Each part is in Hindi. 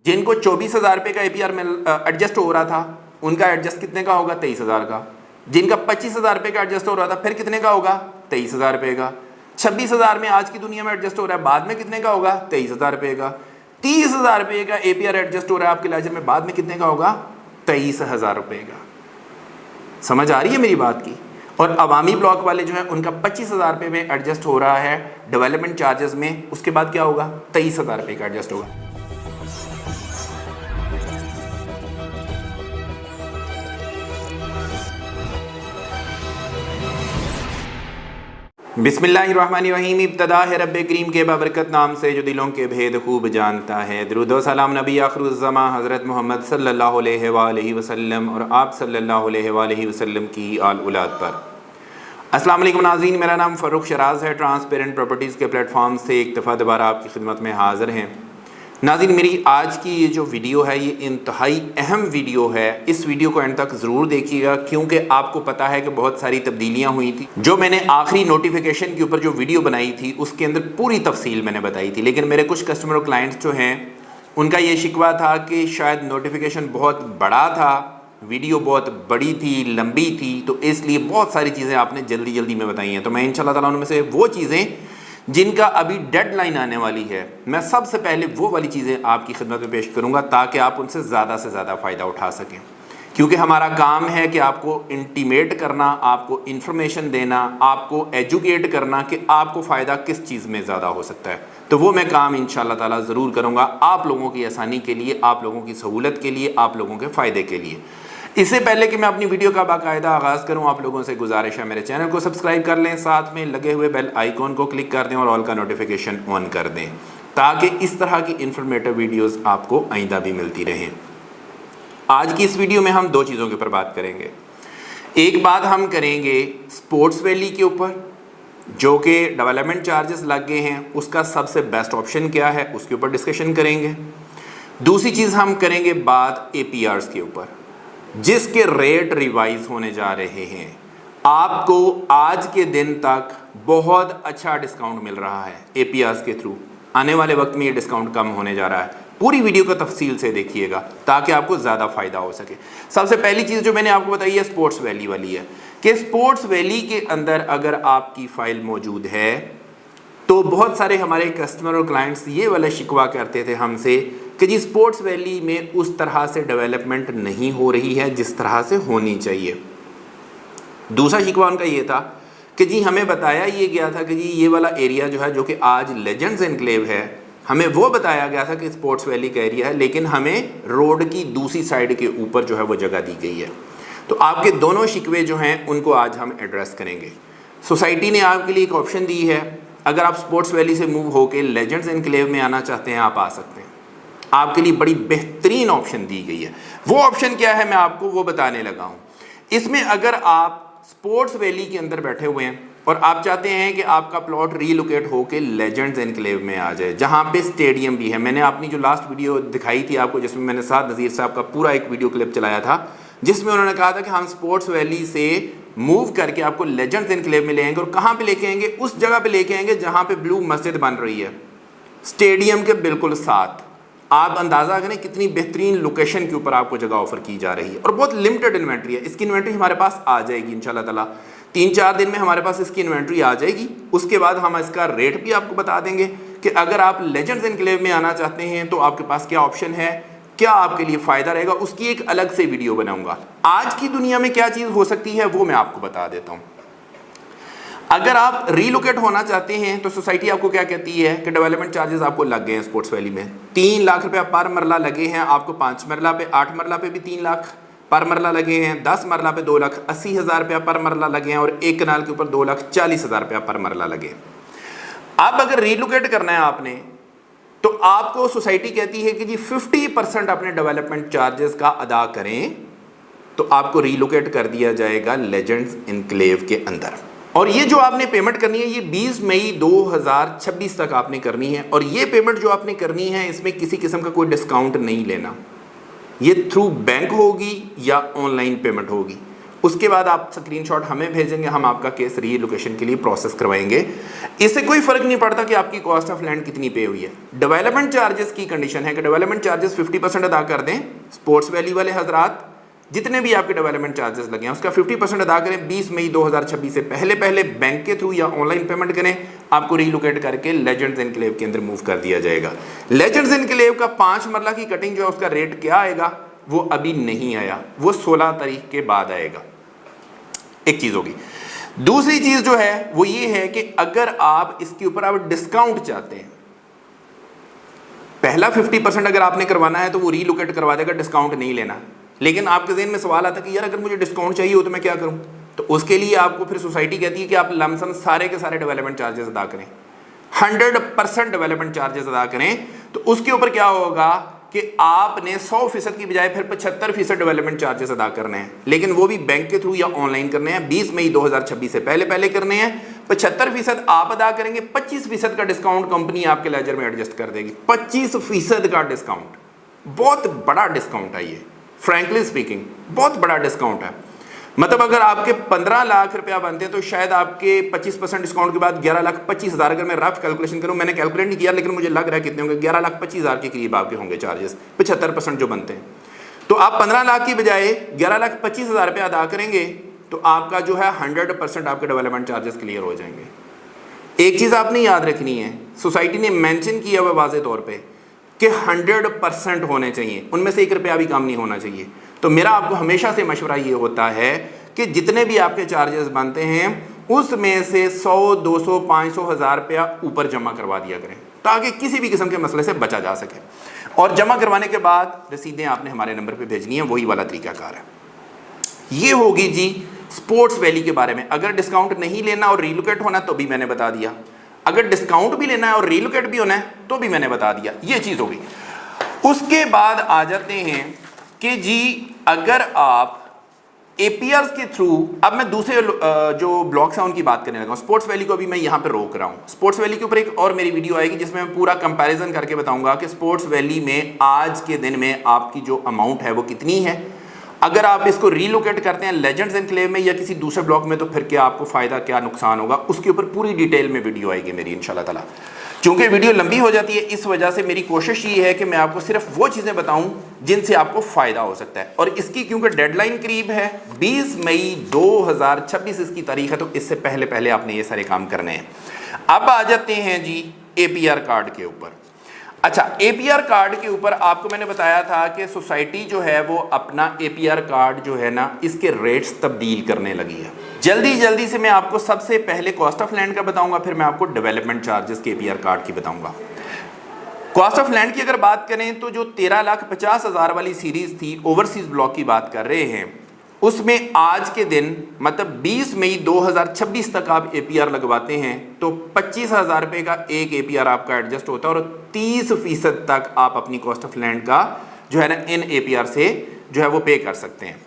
जिनको 24,000 रुपये का APR में एडजस्ट हो रहा था, उनका एडजस्ट कितने का होगा? 23,000 का। जिनका 25,000 रुपये का एडजस्ट हो रहा था, फिर कितने का होगा? 23,000 रुपये का। 26,000 में आज की दुनिया में एडजस्ट हो रहा है, बाद में कितने का होगा? 23,000 रुपये का। 30,000 रुपये का APR एडजस्ट हो रहा है आपके लेजर में, बाद में कितने का होगा? 23,000 रुपये का। समझ आ रही है मेरी बात की? और अवामी ब्लॉक वाले जो है उनका 25,000 रुपये में एडजस्ट हो रहा है डेवलपमेंट चार्जेस में, उसके बाद क्या होगा? 23,000 रुपये का एडजस्ट होगा। बिस्मिल्लाहिर्रहमानिर्रहीम। इब्तदा है रब्बे करीम के बाबरकत नाम से जो दिलों के भेद खूब जानता है। दुरूद व सलाम नबी आखिरुज़्ज़मा हज़रत मोहम्मद सल्लल्लाहु अलैहि वसल्लम और आप सल्लल्लाहु अलैहि वसल्लम की आल औलाद पर। अस्सलाम वालेकुम नाज़रीन, मेरा नाम फ़ारूक शराज है। ट्रांसपेरेंट प्रॉपर्टीज़ के प्लेटफॉर्म से एक दफ़ा दोबारा आपकी खिदमत में हाज़िर हैं। नाज़रीन, मेरी आज की ये जो वीडियो है ये इंतहाई अहम वीडियो है। इस वीडियो को एंड तक ज़रूर देखिएगा, क्योंकि आपको पता है कि बहुत सारी तब्दीलियां हुई थी। जो मैंने आखिरी नोटिफिकेशन के ऊपर जो वीडियो बनाई थी उसके अंदर पूरी तफसील मैंने बताई थी, लेकिन मेरे कुछ कस्टमर और क्लाइंट्स जो हैं उनका ये शिकवा था कि शायद नोटिफिकेशन बहुत बड़ा था, वीडियो बहुत बड़ी थी, लंबी थी, तो इसलिए बहुत सारी चीज़ें आपने जल्दी जल्दी में बताई हैं। तो मैं इंशाल्लाह ताला उनमें से वो चीज़ें जिनका अभी डेडलाइन आने वाली है, मैं सबसे पहले वो वाली चीज़ें आपकी खिदमत में पेश करूंगा ताकि आप उनसे ज़्यादा से ज़्यादा फ़ायदा उठा सकें। क्योंकि हमारा काम है कि आपको इंटीमेट करना, आपको इन्फॉर्मेशन देना, आपको एजुकेट करना कि आपको फ़ायदा किस चीज़ में ज़्यादा हो सकता है। तो वो मैं काम इंशाल्लाह ताला ज़रूर करूँगा आप लोगों की आसानी के लिए, आप लोगों की सहूलत के लिए, आप लोगों के फ़ायदे के लिए। इससे पहले कि मैं अपनी वीडियो का बाकायदा आगाज़ करूं, आप लोगों से गुजारिश है मेरे चैनल को सब्सक्राइब कर लें, साथ में लगे हुए बेल आइकॉन को क्लिक कर दें और ऑल का नोटिफिकेशन ऑन कर दें, ताकि इस तरह की इंफॉर्मेटिव वीडियोस आपको आइंदा भी मिलती रहें। आज की इस वीडियो में हम दो चीज़ों के ऊपर बात करेंगे। एक बात हम करेंगे स्पोर्ट्स वैली के ऊपर, जो कि डेवलपमेंट चार्जेस लग गए हैं, उसका सबसे बेस्ट ऑप्शन क्या है उसके ऊपर डिस्कशन करेंगे। दूसरी चीज़ हम करेंगे बात APRs के ऊपर, जिसके रेट रिवाइज होने जा रहे हैं। आपको आज के दिन तक बहुत अच्छा डिस्काउंट मिल रहा है APRs के थ्रू। आने वाले वक्त में ये डिस्काउंट कम होने जा रहा है। पूरी वीडियो को तफसील से देखिएगा ताकि आपको ज़्यादा फ़ायदा हो सके। सबसे पहली चीज़ जो मैंने आपको बताई है स्पोर्ट्स वैली वाली है कि स्पोर्ट्स वैली के अंदर अगर आपकी फ़ाइल मौजूद है तो बहुत सारे हमारे कस्टमर और क्लाइंट्स ये वाला शिकवा करते थे हमसे कि जी स्पोर्ट्स वैली में उस तरह से डेवलपमेंट नहीं हो रही है जिस तरह से होनी चाहिए। दूसरा शिकवा उनका ये था कि जी हमें बताया ये गया था कि जी ये वाला एरिया जो है, जो कि आज लेजेंड्स एनक्लेव है, हमें वो बताया गया था कि स्पोर्ट्स वैली का एरिया है, लेकिन हमें रोड की दूसरी साइड के ऊपर जो है वो जगह दी गई है। तो आपके दोनों शिकवे जो हैं उनको आज हम एड्रेस करेंगे। सोसाइटी ने आपके लिए एक ऑप्शन दी है, अगर आप स्पोर्ट्स वैली से मूव होकर लेजेंड्स एनक्लेव में आना चाहते हैं आप आ सकते हैं। आपके लिए बड़ी बेहतरीन ऑप्शन दी गई है। वो ऑप्शन क्या है मैं आपको वो बताने लगा हूं। इसमें अगर आप स्पोर्ट्स वैली के अंदर बैठे हुए हैं और आप चाहते हैं कि आपका प्लॉट रीलोकेट होकर लेजेंड्स एनक्लेव में आ जाए, जहां पे स्टेडियम भी है। मैंने अपनी जो लास्ट वीडियो दिखाई थी आपको, जिसमें मैंने साद नज़ीर साहब का पूरा एक वीडियो क्लिप चलाया था, जिसमें उन्होंने कहा था कि हम स्पोर्ट्स वैली से मूव करके आपको लेजेंड्स एनक्लेव में ले आएंगे। और कहाँ पे लेके आएंगे? उस जगह पे लेके आएंगे जहाँ पे ब्लू मस्जिद बन रही है, स्टेडियम के बिल्कुल साथ। आप अंदाज़ा करें कितनी बेहतरीन लोकेशन के ऊपर आपको जगह ऑफर की जा रही है, और बहुत लिमिटेड इन्वेंट्री है। इसकी इन्वेंट्री हमारे पास आ जाएगी इंशाल्लाह ताला 3-4 दिन में हमारे पास इसकी इन्वेंट्री आ जाएगी। उसके बाद हम इसका रेट भी आपको बता देंगे कि अगर आप लेजेंड्स एनक्लेव में आना चाहते हैं तो आपके पास क्या ऑप्शन है, क्या आपके लिए फ़ायदा रहेगा, उसकी एक अलग से वीडियो बनाऊंगा। आज की दुनिया में क्या चीज़ हो सकती है वो मैं आपको बता देता हूँ। अगर आप रीलोकेट होना चाहते हैं तो सोसाइटी आपको क्या कहती है कि डेवलपमेंट चार्जेस आपको लग गए हैं स्पोर्ट्स वैली में 3 लाख रुपया पर मरला लगे हैं आपको। 5 मरला पे, 8 मरला पे भी 3 लाख पर मरला लगे हैं, 10 मरला पे 2,80,000 रुपया पर मरला लगे हैं, और 1 कनाल के ऊपर 2,40,000 रुपया पर मरला लगे। अब अगर रीलोकेट करना है आपने तो आपको सोसाइटी कहती है कि जी 50% अपने डेवलपमेंट चार्जेस का अदा करें तो आपको रीलोकेट कर दिया जाएगा लेजेंड्स एनक्लेव के अंदर। और ये जो आपने पेमेंट करनी है ये 20 मई 2026 तक आपने करनी है। और ये पेमेंट जो आपने करनी है इसमें किसी किस्म का कोई डिस्काउंट नहीं लेना। ये थ्रू बैंक होगी या ऑनलाइन पेमेंट होगी, उसके बाद आप स्क्रीनशॉट हमें भेजेंगे, हम आपका केस रीलोकेशन के लिए प्रोसेस करवाएंगे। इससे कोई फर्क नहीं पड़ता कि आपकी कॉस्ट ऑफ लैंड कितनी पे हुई है। डेवलपमेंट चार्जेस की कंडीशन है कि डेवलपमेंट चार्जेस 50% अदा कर दें। स्पोर्ट्स वैली वाले हजरात जितने भी आपके डेवलपमेंट चार्जेस लगे हैं उसका 50% अदा करें। 20 मई 2026 से पहले पहले बैंक के थ्रू या ऑनलाइन पेमेंट करें, आपको रीलोकेट करके लेजेंड्स एनक्लेव के अंदर मूव कर दिया जाएगा। लेजेंड्स एनक्लेव का 5 मरला की कटिंग जो है उसका रेट क्या आएगा वो अभी नहीं आया, वो 16 तारीख के बाद आएगा। एक चीज होगी। दूसरी चीज जो है वो ये है कि अगर आप इसके ऊपर आप डिस्काउंट चाहते हैं, पहला 50% अगर आपने करवाना है तो वो रीलोकेट करवा देगा, डिस्काउंट नहीं लेना। लेकिन आपके ज़हन में सवाल आता है कि यार अगर मुझे डिस्काउंट चाहिए हो तो मैं क्या करूं? तो उसके लिए आपको फिर सोसाइटी कहती है कि आप लमसम सारे के सारे डेवलपमेंट चार्जेस अदा करें, 100% डेवलपमेंट चार्जेस अदा करें। तो उसके ऊपर क्या होगा कि आपने 100% की बजाय फिर 75% डेवलपमेंट चार्जेस अदा करने हैं, लेकिन वो भी बैंक के थ्रू या ऑनलाइन करने हैं। 20 मई 2026 से पहले पहले करने हैं। 75% आप अदा करेंगे, 25% का डिस्काउंट कंपनी आपके लेजर में एडजस्ट कर देगी। 25% का डिस्काउंट, बहुत बड़ा डिस्काउंट है ये, फ्रैंकली स्पीकिंग बहुत बड़ा डिस्काउंट है। मतलब अगर आपके 15 लाख रुपया बनते हैं तो शायद आपके 25% डिस्काउंट के बाद 11,25,000, अगर मैं रफ कैलकुलेशन करूं, मैंने कैलकुलेट नहीं किया लेकिन मुझे लग रहा है कितने होंगे, 11,25,000 के करीब आपके होंगे चार्जेस, 75% जो बनते हैं। तो आप 15 लाख की बजाय 11,25,000 रुपया अदा करेंगे तो आपका जो है 100% आपके डेवलपमेंट चार्जेस क्लियर हो जाएंगे। एक चीज़ आपने याद रखनी है, सोसाइटी ने मैंशन किया हुआ वाज़े तौर पर कि 100% होने चाहिए, उनमें से 1 रुपया भी कम नहीं होना चाहिए। तो मेरा आपको हमेशा से मशवरा ये होता है कि जितने भी आपके चार्जेस बनते हैं उसमें से 100, 200, 500, 1000 रुपया ऊपर जमा करवा दिया करें ताकि किसी भी किस्म के मसले से बचा जा सके। और जमा करवाने के बाद रसीदें आपने हमारे नंबर पे भेजनी है, वही वाला तरीकाकार है। ये होगी जी स्पोर्ट्स वैली के बारे में। अगर डिस्काउंट नहीं लेना और रीलोकेट होना तो भी मैंने बता दिया, अगर डिस्काउंट भी लेना है और रीलोकेट भी होना है तो भी मैंने बता दिया, ये चीज़ होगी। उसके बाद आ जाते हैं कि जी अगर आप एपीआर के थ्रू, अब मैं दूसरे जो ब्लॉक्स हैं उनकी बात करने लगा हूँ। स्पोर्ट्स वैली को अभी मैं यहाँ पे रोक रहा हूँ। स्पोर्ट्स वैली के ऊपर एक और मेरी वीडियो आएगी जिसमें मैं पूरा कंपैरिजन करके बताऊंगा कि स्पोर्ट्स वैली में आज के दिन में आपकी जो अमाउंट है वो कितनी है। अगर आप इसको रीलोकेट करते हैं लेजेंड्स एनक्लेव में या किसी दूसरे ब्लॉक में तो फिर क्या आपको फ़ायदा क्या नुकसान होगा, उसके ऊपर पूरी डिटेल में वीडियो आएगी मेरी इंशाल्लाह ताला। चूँकि वीडियो लंबी हो जाती है इस वजह से मेरी कोशिश ये है कि मैं आपको सिर्फ वो चीज़ें बताऊं जिनसे आपको फ़ायदा हो सकता है। और इसकी क्योंकि डेडलाइन करीब है, 20 मई 2026 इसकी तारीख है, तो इससे पहले पहले आपने ये सारे काम करने हैं। अब आ जाते हैं जी एपीआर कार्ड के ऊपर। अच्छा, एपीआर कार्ड के ऊपर आपको मैंने बताया था कि सोसाइटी जो है वो अपना एपीआर कार्ड जो है ना इसके रेट्स तब्दील करने लगी है। जल्दी से मैं आपको सबसे पहले कॉस्ट ऑफ लैंड का बताऊंगा, फिर मैं आपको डेवलपमेंट चार्जेस के एपीआर कार्ड की बताऊंगा। कॉस्ट ऑफ लैंड की अगर बात करें तो जो 13,50,000 वाली सीरीज थी, ओवरसीज ब्लॉक की बात कर रहे हैं, उसमें आज के दिन मतलब 20 मई 2026 तक आप एपीआर लगवाते हैं तो 25,000 रुपये का एक एपीआर आपका एडजस्ट होता है और 30% तक आप अपनी कॉस्ट ऑफ लैंड का जो है ना इन एपीआर से जो है वो पे कर सकते हैं।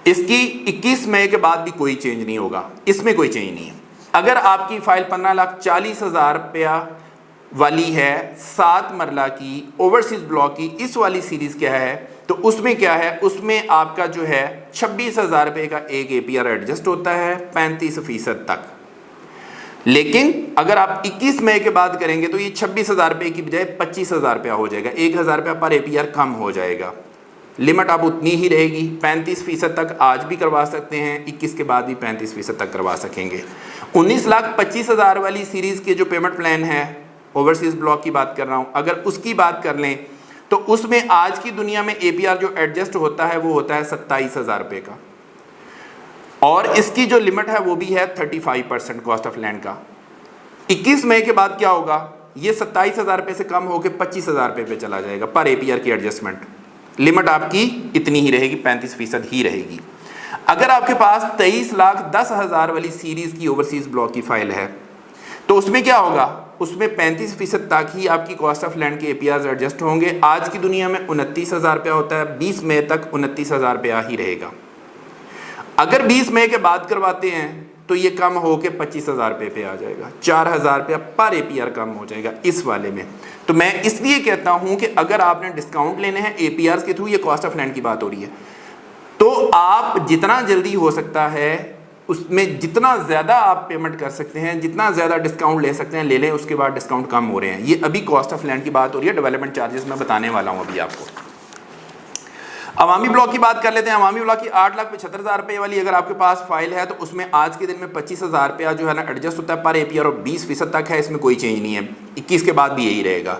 इसकी 21 मई के बाद भी कोई चेंज नहीं होगा, इसमें कोई चेंज नहीं है। अगर आपकी फाइल 15,40,000 रुपया वाली है, 7 मरला की ओवरसीज ब्लॉक की, इस वाली सीरीज क्या है तो उसमें क्या है, उसमें आपका जो है 26,000 रुपये का एक एपीआर एडजस्ट होता है 35% तक। लेकिन अगर आप 21 मई के बाद करेंगे तो ये 26,000 रुपये की बजाय 25,000 रुपया हो जाएगा, 1,000 रुपया पर एपीआर कम हो जाएगा। लिमिट अब उतनी ही रहेगी, 35% तक आज भी करवा सकते हैं, 21 के बाद भी 35% तक करवा सकेंगे। 19,25,000 वाली सीरीज़ के जो पेमेंट प्लान है, ओवरसीज ब्लॉक की बात कर रहा हूँ, अगर उसकी बात कर लें तो उसमें आज की दुनिया में एपीआर जो एडजस्ट होता है वो होता है 27,000 रुपये का, और इसकी जो लिमिट है वो भी है 35% कॉस्ट ऑफ लैंड का। 21 मई के बाद क्या होगा, ये 27,000 रुपये से कम होकर 25,000 रुपये पे चला जाएगा पर एपीआर की एडजस्टमेंट। लिमिट आपकी इतनी ही रहेगी, 35% ही रहेगी। अगर आपके पास 23,10,000 वाली सीरीज़ की ओवरसीज ब्लॉक की फाइल है तो उसमें क्या होगा, उसमें 35% तक ही आपकी कॉस्ट ऑफ लैंड के एपीआर एडजस्ट होंगे। आज की दुनिया में 29,000 रुपया होता है, 20 मई तक 29,000 रुपया ही रहेगा। अगर 20 मई के बाद करवाते हैं तो ये कम होके 25,000 रुपये पे आ जाएगा, 4,000 रुपया पर एपीआर कम हो जाएगा इस वाले में। तो मैं इसलिए कहता हूँ कि अगर आपने डिस्काउंट लेने हैं एपीआर के थ्रू, ये कॉस्ट ऑफ लैंड की बात हो रही है, तो आप जितना जल्दी हो सकता है उसमें जितना ज़्यादा आप पेमेंट कर सकते हैं, जितना ज़्यादा डिस्काउंट ले सकते हैं ले लें, उसके बाद डिस्काउंट कम हो रहे हैं। ये अभी कॉस्ट ऑफ लैंड की बात हो रही है, डेवलपमेंट चार्जेस मैं बताने वाला हूँ अभी आपको। अवामी ब्लॉक की बात कर लेते हैं। अवामी ब्लॉक की 8,75,000 रुपये वाली अगर आपके पास फाइल है तो उसमें आज के दिन में 25,000 रुपया जो है ना एडजस्ट होता है पर APR और 20% तक है, इसमें कोई चेंज नहीं है। 21 के बाद भी यही रहेगा।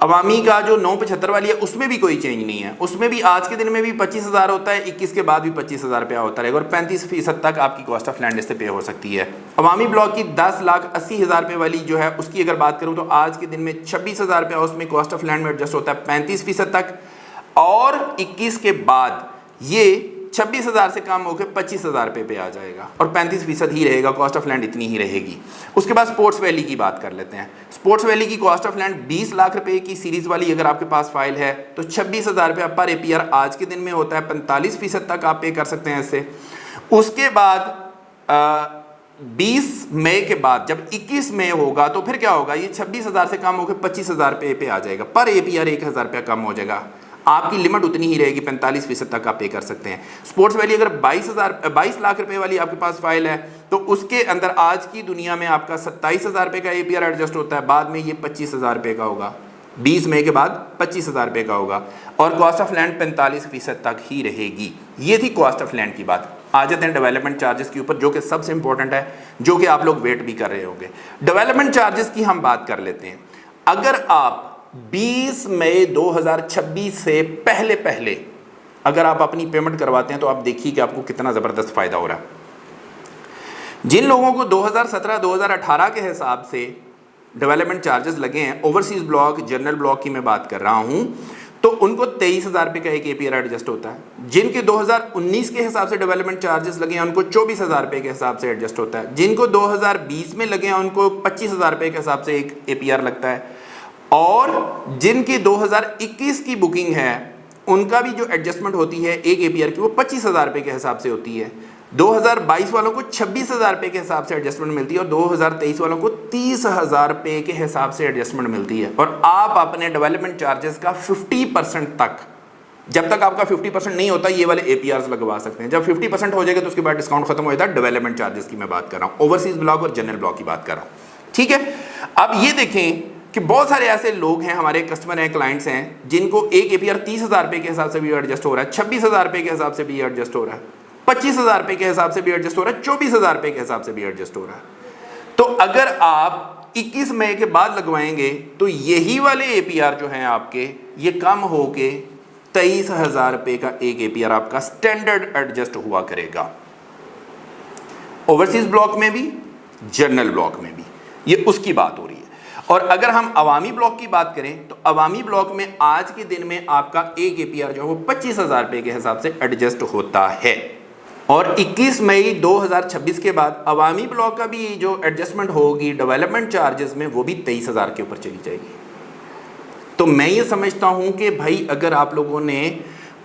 अवामी का जो 975 वाली है उसमें भी कोई चेंज नहीं है, उसमें भी आज के दिन में भी 25,000 होता है, 21 के बाद भी 25,000 रुपया होता रहेगा और 35% तक आपकी कॉस्ट ऑफ लैंड इससे पे हो सकती है। अवामी ब्लॉक की 10,80,000 रुपये वाली जो है उसकी अगर बात करूँ तो आज के दिन में 26,000 रुपया उसमें कॉस्ट ऑफ लैंड में एडजस्ट होता है 35% तक, और 21 के बाद ये 26,000 से कम होकर 25,000 रुपये पे आ जाएगा और 35% ही रहेगा, कॉस्ट ऑफ लैंड इतनी ही रहेगी। उसके बाद स्पोर्ट्स वैली की बात कर लेते हैं। स्पोर्ट्स वैली की कॉस्ट ऑफ लैंड 20 लाख रुपए की सीरीज वाली अगर आपके पास फाइल है तो 26,000 रुपये पर APR आज के दिन में होता है, 45% तक आप पे कर सकते हैं इससे। उसके बाद 20 मई के बाद जब 21 मई होगा तो फिर क्या होगा, ये 26,000 से कम होकर 25,000 रुपये पे आ जाएगा, पर APR 1,000 रुपया कम हो जाएगा। आपकी लिमिट उतनी ही रहेगी, 45% तक आप पे कर सकते हैं। स्पोर्ट्स वैली अगर 22 लाख रुपए वाली आपके पास फाइल है तो उसके अंदर आज की दुनिया में आपका 27,000 रुपये का APR एडजस्ट होता है, बाद में ये 25,000 रुपये का होगा, 20 मई के बाद 25,000 रुपये का होगा और कॉस्ट ऑफ लैंड 45% तक ही रहेगी। ये थी कॉस्ट ऑफ लैंड की बात। आ जाते हैं डेवलपमेंट चार्जेस के ऊपर, जो कि सबसे इंपॉर्टेंट है, जो कि आप लोग वेट भी कर रहे होंगे। डेवलपमेंट चार्जेस की हम बात कर लेते हैं। अगर आप 20 मई 2026 से पहले अगर आप अपनी पेमेंट करवाते हैं तो आप देखिए कि आपको कितना ज़बरदस्त फ़ायदा हो रहा है। जिन लोगों को 2017-2018 के हिसाब से डेवलपमेंट चार्जेस लगे हैं, ओवरसीज़ ब्लॉक, जनरल ब्लॉक की मैं बात कर रहा हूं, तो उनको 23,000 रुपये का एक APR एडजस्ट होता है। जिनके 2019 के हिसाब से डेवलपमेंट चार्जेस लगे हैं उनको 24,000 रुपये के हिसाब से एडजस्ट होता है। जिनको 2020 में लगे हैं उनको 25,000 रुपये के हिसाब से एक APR लगता है, और जिनकी 2021 की बुकिंग है उनका भी जो एडजस्टमेंट होती है एक APR की वो 25,000 रुपये के हिसाब से होती है। 2022 वालों को 26,000 रुपये के हिसाब से एडजस्टमेंट मिलती है और 2023 वालों को 30,000 रुपये के हिसाब से एडजस्टमेंट मिलती है। और आप अपने डेवलपमेंट चार्जेस का 50% तक, जब तक आपका 50% नहीं होता ये वाले APRs लगवा सकते हैं। जब 50% हो जाएगा तो उसके बाद डिस्काउंट खत्म हो जाता है। डेवलपमेंट चार्जेस की मैं बात कर रहा हूँ, ओवरसीज ब्लॉक और जनरल ब्लॉक की बात कर रहा हूँ, ठीक है। अब ये देखें कि बहुत सारे ऐसे लोग हैं, हमारे कस्टमर हैं, क्लाइंट्स हैं, जिनको एक APR 30,000 रुपये के हिसाब से भी एडजस्ट हो रहा है, 26,000 रुपये के हिसाब से भी एडजस्ट हो रहा है, 25,000 रुपये के हिसाब से भी एडजस्ट हो रहा है, 24,000 रुपये के हिसाब से भी एडजस्ट हो रहा है। तो अगर आप 21 मई के बाद लगवाएंगे तो यही वाले APR जो हैं आपके, ये कम होके 23,000 रुपये का एक APR आपका स्टैंडर्ड एडजस्ट हुआ करेगा, ओवरसीज ब्लॉक में भी, जनरल ब्लॉक में भी। ये उसकी बात हो रही है। और अगर हम अवामी ब्लॉक की बात करें तो अवामी ब्लॉक में आज के दिन में आपका एक APR जो है वो 25,000 रुपये के हिसाब से एडजस्ट होता है। और 21 मई 2026 के बाद अवामी ब्लॉक का भी जो एडजस्टमेंट होगी डेवलपमेंट चार्जेस में, वो भी 23,000 के ऊपर चली जाएगी। तो मैं ये समझता हूँ कि भाई अगर आप लोगों ने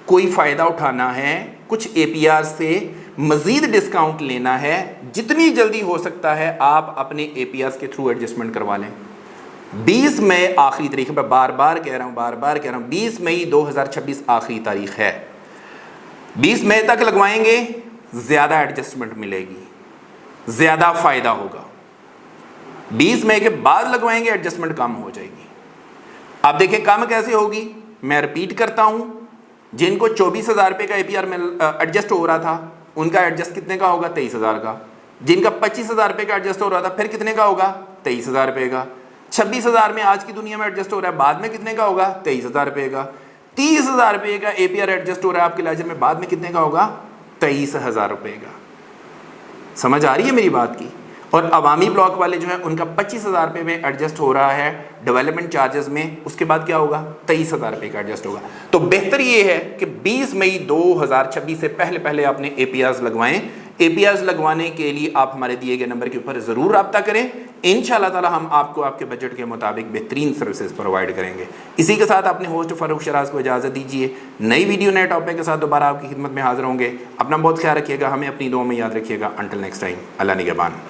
कोई फ़ायदा उठाना है, कुछ APR से मज़ीद डिस्काउंट लेना है, जितनी जल्दी हो सकता है आप अपने APRs के थ्रू एडजस्टमेंट करवा लें। 20 मई आखिरी तारीख है, बार बार कह रहा हूँ 20 मई 2026 आखिरी तारीख है। 20 मई तक लगवाएंगे, ज़्यादा एडजस्टमेंट मिलेगी, ज़्यादा फ़ायदा होगा। 20 मई के बाद लगवाएंगे, एडजस्टमेंट कम हो जाएगी। आप देखें कम कैसे होगी, मैं रिपीट करता हूँ, जिनको 24,000 रुपये का APR में एडजस्ट हो रहा था उनका एडजस्ट कितने का होगा, 23,000 का। जिनका 25,000 रुपये का एडजस्ट हो रहा था फिर कितने का होगा, 23,000 रुपये का। 26,000 में आज की दुनिया में एडजस्ट हो रहा है, बाद में कितने का होगा, 23,000 रुपये का। 30,000 रुपये का APR एडजस्ट हो रहा है आपके लाइजर में, बाद में कितने का होगा, 23,000 रुपये का। समझ आ रही है मेरी बात की। और अवामी ब्लॉक वाले जो है उनका 25,000 रुपये में एडजस्ट हो रहा है डेवलपमेंट चार्जेस में, उसके बाद क्या होगा, 23,000 रुपये का एडजस्ट होगा। तो बेहतर ये है कि 20 मई 2026 से पहले आपने APRs लगवाएं। APRs लगवाने के लिए आप हमारे दिए गए नंबर के ऊपर ज़रूर रब्ता करें। इंशाअल्लाह ताला हम आपको आपके बजट के मुताबिक बेहतरीन सर्विसेज प्रोवाइड करेंगे। इसी के साथ अपने होस्ट फारूक शराज को इजाज़त दीजिए। नई वीडियो नए टॉपिक के साथ दोबारा आपकी खिदमत में हाजिर होंगे। अपना बहुत ख्याल रखिएगा, हमें अपनी दुआ में याद रखिएगा। अंटिल नेक्स्ट टाइम, अल्लाह निगहबान।